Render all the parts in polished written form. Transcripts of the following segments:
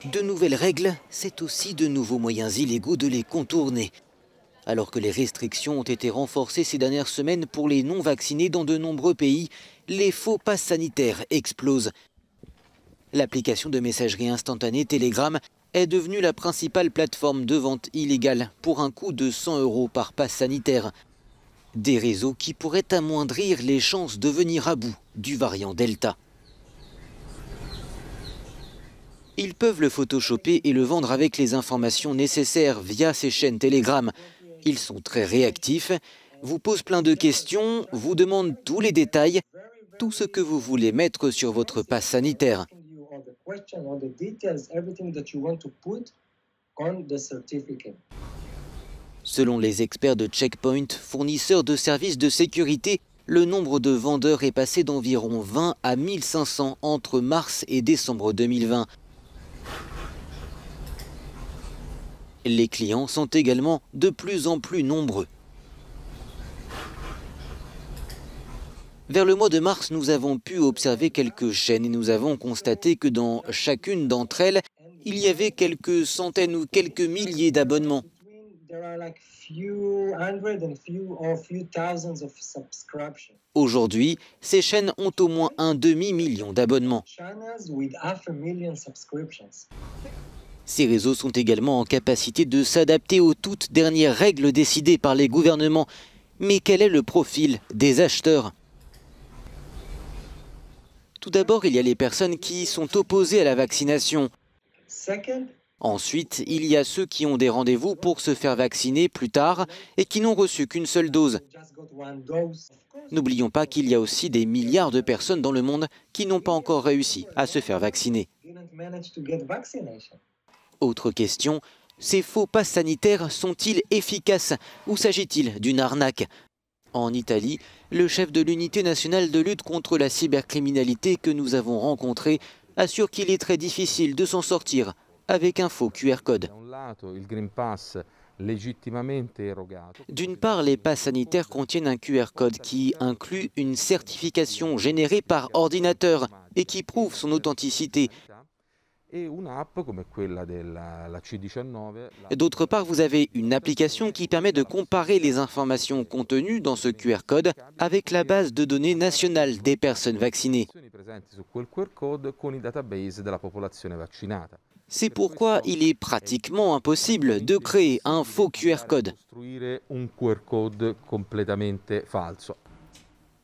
De nouvelles règles, c'est aussi de nouveaux moyens illégaux de les contourner. Alors que les restrictions ont été renforcées ces dernières semaines pour les non-vaccinés dans de nombreux pays, les faux passes sanitaires explosent. L'application de messagerie instantanée Telegram est devenue la principale plateforme de vente illégale pour un coût de 100 € par passe sanitaire. Des réseaux qui pourraient amoindrir les chances de venir à bout du variant Delta. Ils peuvent le photoshopper et le vendre avec les informations nécessaires via ces chaînes Telegram. Ils sont très réactifs, vous posent plein de questions, vous demandent tous les détails, tout ce que vous voulez mettre sur votre passe sanitaire. Selon les experts de Checkpoint, fournisseurs de services de sécurité, le nombre de vendeurs est passé d'environ 20 à 1500 entre mars et décembre 2020. Les clients sont également de plus en plus nombreux. Vers le mois de mars, nous avons pu observer quelques chaînes et nous avons constaté que dans chacune d'entre elles, il y avait quelques centaines ou quelques milliers d'abonnements. Aujourd'hui, ces chaînes ont au moins un demi-million d'abonnements. Ces réseaux sont également en capacité de s'adapter aux toutes dernières règles décidées par les gouvernements. Mais quel est le profil des acheteurs ? Tout d'abord, il y a les personnes qui sont opposées à la vaccination. Ensuite, il y a ceux qui ont des rendez-vous pour se faire vacciner plus tard et qui n'ont reçu qu'une seule dose. N'oublions pas qu'il y a aussi des milliards de personnes dans le monde qui n'ont pas encore réussi à se faire vacciner. Autre question, ces faux passes sanitaires sont-ils efficaces ou s'agit-il d'une arnaque ? En Italie, le chef de l'unité nationale de lutte contre la cybercriminalité que nous avons rencontré assure qu'il est très difficile de s'en sortir avec un faux QR code. D'une part, les passes sanitaires contiennent un QR code qui inclut une certification générée par ordinateur et qui prouve son authenticité. D'autre part, vous avez une application qui permet de comparer les informations contenues dans ce QR code avec la base de données nationale des personnes vaccinées. C'est pourquoi il est pratiquement impossible de créer un faux QR code.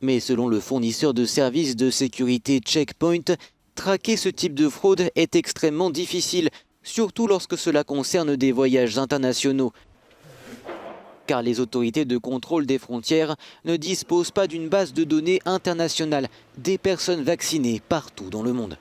Mais selon le fournisseur de services de sécurité Checkpoint, traquer ce type de fraude est extrêmement difficile, surtout lorsque cela concerne des voyages internationaux. Car les autorités de contrôle des frontières ne disposent pas d'une base de données internationale des personnes vaccinées partout dans le monde.